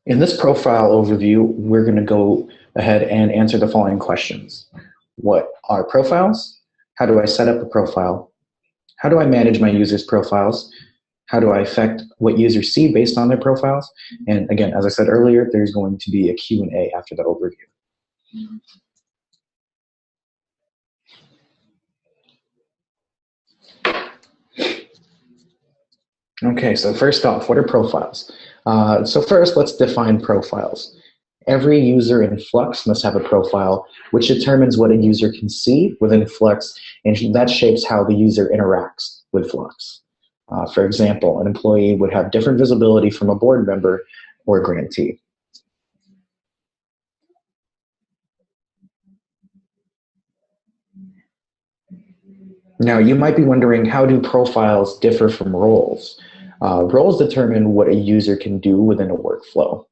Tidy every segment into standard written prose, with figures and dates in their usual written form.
In this profile overview, we're going to go ahead and answer the following questions. What are profiles? How do I set up a profile? How do I manage my users' profiles? How do I affect what users see based on their profiles? And again, as I said earlier, there's going to be a Q&A after the overview. Okay, so first off, what are profiles? So first, let's define profiles. Every user in Flux must have a profile, which determines what a user can see within Flux, and that shapes how the user interacts with Flux. For example, an employee would have different visibility from a board member or grantee. Now, you might be wondering, how do profiles differ from roles? Roles determine what a user can do within a workflow.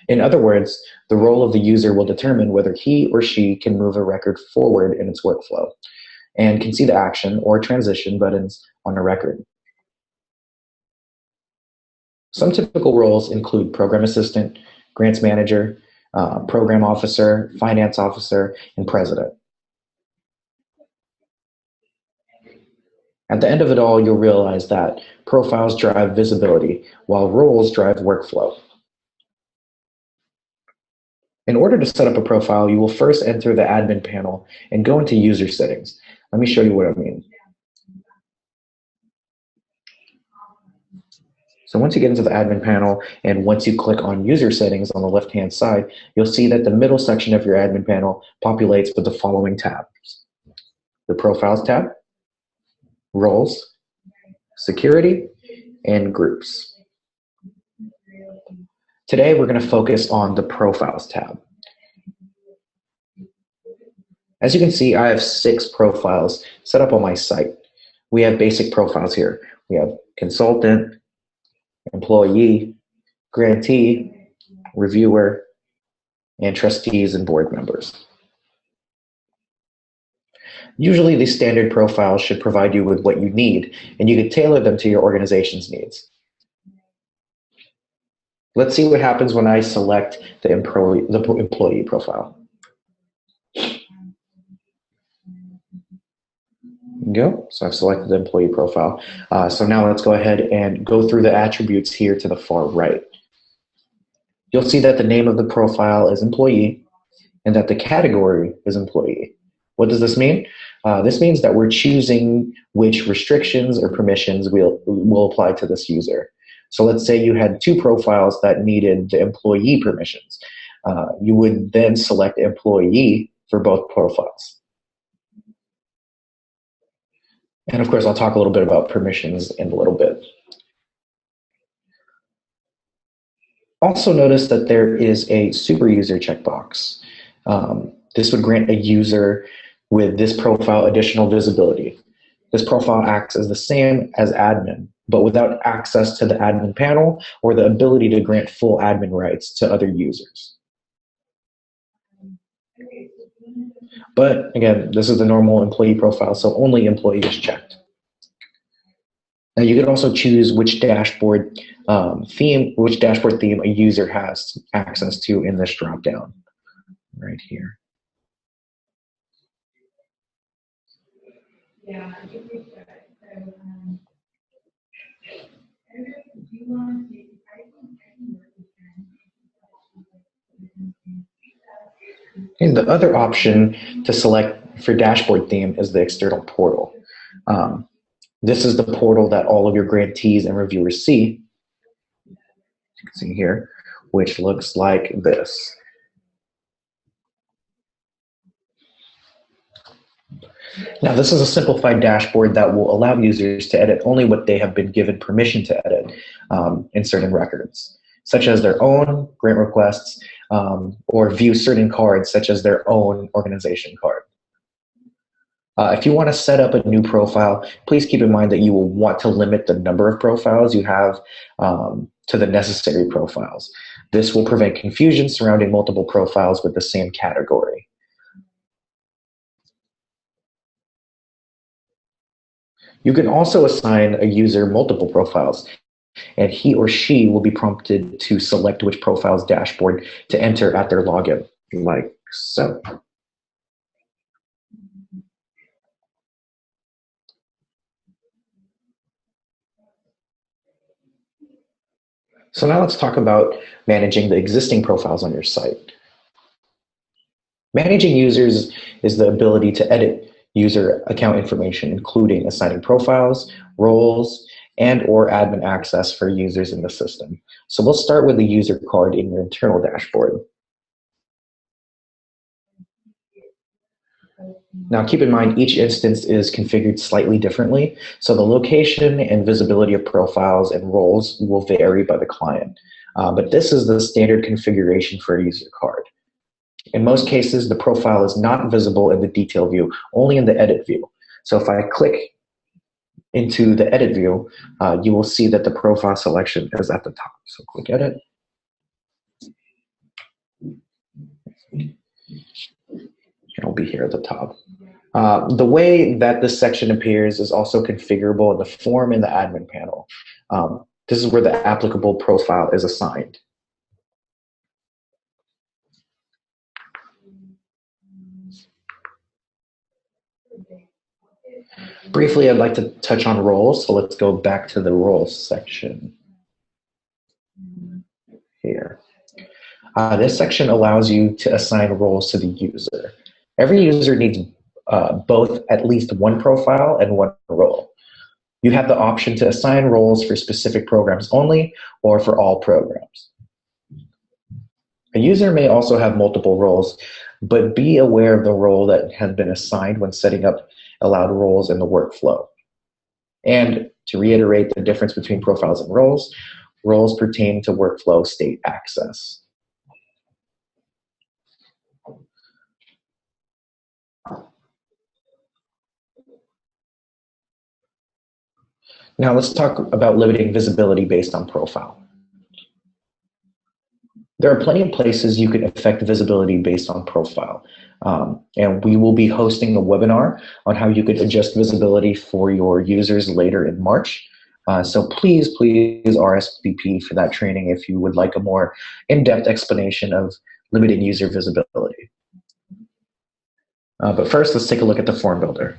In other words, the role of the user will determine whether he or she can move a record forward in its workflow and can see the action or transition buttons on a record. Some typical roles include program assistant, grants manager, program officer, finance officer, and president. At the end of it all, you'll realize that profiles drive visibility, while roles drive workflow. In order to set up a profile, you will first enter the admin panel and go into user settings. Let me show you what I mean. So once you get into the admin panel, and once you click on user settings on the left-hand side, you'll see that the middle section of your admin panel populates with the following tabs: the Profiles tab, Roles, Security, and Groups. Today, we're going to focus on the Profiles tab. As you can see, I have 6 profiles set up on my site. We have basic profiles here. We have consultant, employee, grantee, reviewer, and trustees and board members. Usually, these standard profiles should provide you with what you need, and you can tailor them to your organization's needs. Let's see what happens when I select the employee profile. Go. So I've selected the employee profile. So now let's go ahead and go through the attributes here to the far right. You'll see that the name of the profile is employee and that the category is employee. What does this mean? This means that we're choosing which restrictions or permissions will apply to this user. So let's say you had 2 profiles that needed the employee permissions. You would then select employee for both profiles. And of course, I'll talk a little bit about permissions in a little bit. Also notice that there is a super user checkbox. This would grant a user with this profile additional visibility. This profile acts as the same as admin, but without access to the admin panel or the ability to grant full admin rights to other users. But again, this is the normal employee profile, so only employee is checked. Now you can also choose which dashboard theme a user has access to in this dropdown right here. Yeah. And the other option to select for dashboard theme is the external portal. This is the portal that all of your grantees and reviewers see. You can see here, which looks like this. Now, this is a simplified dashboard that will allow users to edit only what they have been given permission to edit in certain records, such as their own grant requests, or view certain cards, such as their own organization card. If you want to set up a new profile, please keep in mind that you will want to limit the number of profiles you have to the necessary profiles. This will prevent confusion surrounding multiple profiles with the same category. You can also assign a user multiple profiles. and he or she will be prompted to select which profile's dashboard to enter at their login, like so. So now let's talk about managing the existing profiles on your site. Managing users is the ability to edit user account information, including assigning profiles, roles, and or admin access for users in the system. So we'll start with the user card in your internal dashboard. Now keep in mind each instance is configured slightly differently, so the location and visibility of profiles and roles will vary by the client. But this is the standard configuration for a user card. In most cases, the profile is not visible in the detail view, only in the edit view. So if I click into the edit view, you will see that the profile selection is at the top. So click edit. It'll be here at the top. The way that this section appears is also configurable in the form in the admin panel. This is where the applicable profile is assigned. Briefly, I'd like to touch on roles, so let's go back to the roles section here. This section allows you to assign roles to the user. Every user needs both at least one profile and one role. You have the option to assign roles for specific programs only or for all programs. A user may also have multiple roles, but be aware of the role that has been assigned when setting up allowed roles in the workflow. And to reiterate the difference between profiles and roles, roles pertain to workflow state access. Now let's talk about limiting visibility based on profile. There are plenty of places you can affect visibility based on profile. And we will be hosting a webinar on how you could adjust visibility for your users later in March. So please RSVP for that training if you would like a more in-depth explanation of limiting user visibility. But first, let's take a look at the form builder.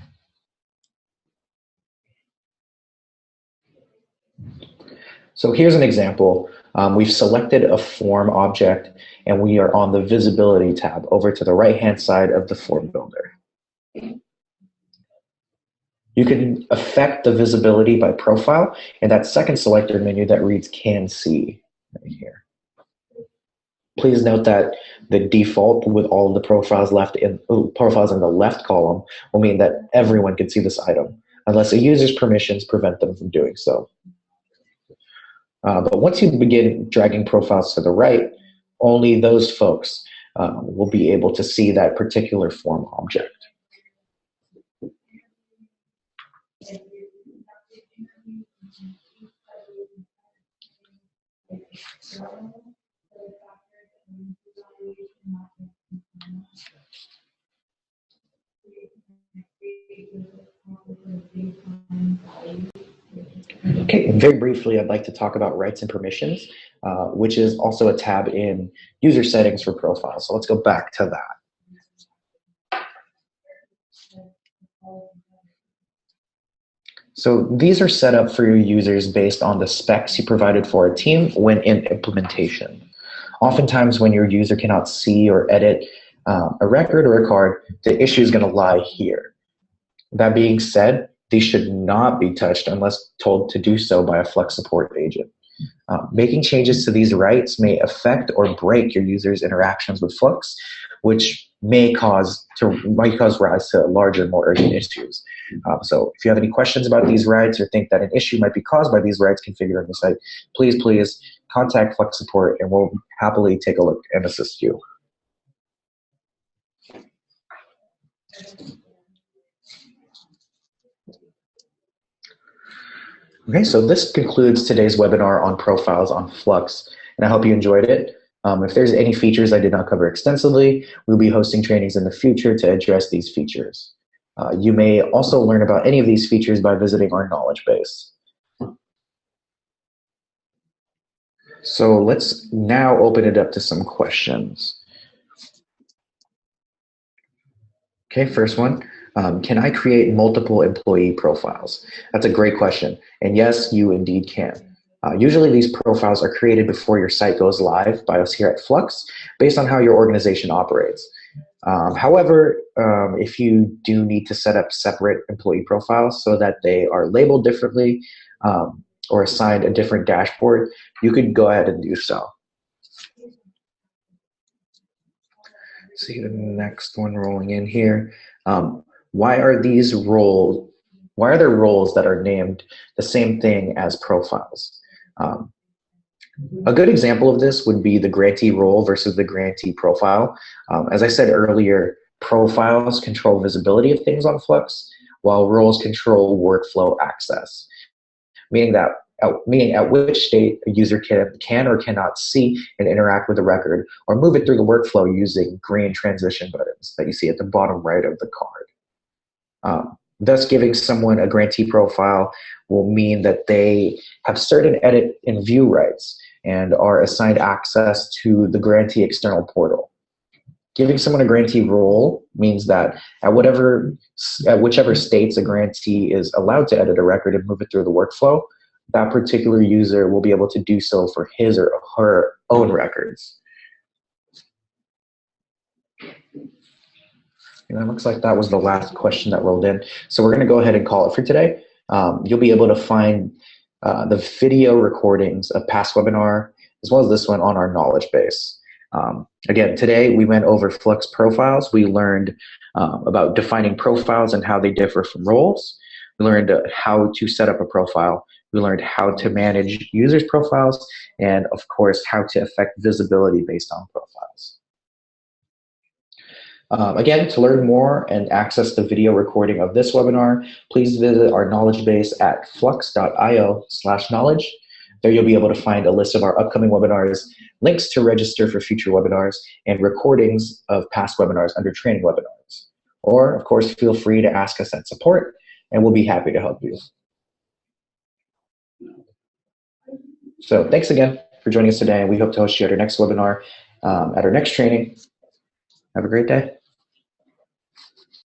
So here's an example. We've selected a form object and we are on the visibility tab over to the right-hand side of the form builder. You can affect the visibility by profile in that second selector menu that reads Can See right here. Please note that the default with all of the profiles in the left column will mean that everyone can see this item unless a user's permissions prevent them from doing so. But once you begin dragging profiles to the right, only those folks will be able to see that particular form object. Okay, very briefly, I'd like to talk about rights and permissions, which is also a tab in user settings for profiles. So let's go back to that. So these are set up for your users based on the specs you provided for a team when in implementation. Oftentimes when your user cannot see or edit a record or a card, the issue is going to lie here. That being said, these should not be touched unless told to do so by a Flux support agent. Making changes to these rights may affect or break your users' interactions with Flux, which might cause rise to larger, more urgent issues. So if you have any questions about these rights or think that an issue might be caused by these rights configured on the site, please contact Flux support and we'll happily take a look and assist you. Okay, so this concludes today's webinar on profiles on Flux, and I hope you enjoyed it. If there's any features I did not cover extensively, we'll be hosting trainings in the future to address these features. You may also learn about any of these features by visiting our knowledge base. So let's now open it up to some questions. Okay, first one. Can I create multiple employee profiles? That's a great question. And yes, you indeed can. Usually these profiles are created before your site goes live by us here at Flux based on how your organization operates. However, if you do need to set up separate employee profiles so that they are labeled differently or assigned a different dashboard, you could go ahead and do so. See the next one rolling in here. Why are these roles? Why are there roles that are named the same thing as profiles? A good example of this would be the grantee role versus the grantee profile. As I said earlier, profiles control visibility of things on Flux, while roles control workflow access, meaning that meaning at which state a user can or cannot see and interact with the record or move it through the workflow using green transition buttons that you see at the bottom right of the card. Thus, giving someone a grantee profile will mean that they have certain edit and view rights and are assigned access to the grantee external portal. Giving someone a grantee role means that at whichever states a grantee is allowed to edit a record and move it through the workflow, that particular user will be able to do so for his or her own records. And it looks like that was the last question that rolled in. So we're going to go ahead and call it for today. You'll be able to find the video recordings of past webinar as well as this one on our knowledge base. Again, today we went over Flux profiles. We learned about defining profiles and how they differ from roles. We learned how to set up a profile. We learned how to manage users' profiles, and of course, how to affect visibility based on profiles. Again, to learn more and access the video recording of this webinar, please visit our knowledge base at flux.io/knowledge. There you'll be able to find a list of our upcoming webinars, links to register for future webinars, and recordings of past webinars under training webinars. Or, of course, feel free to ask us at support, and we'll be happy to help you. So thanks again for joining us today, and we hope to host you at our next webinar, at our next training. Have a great day.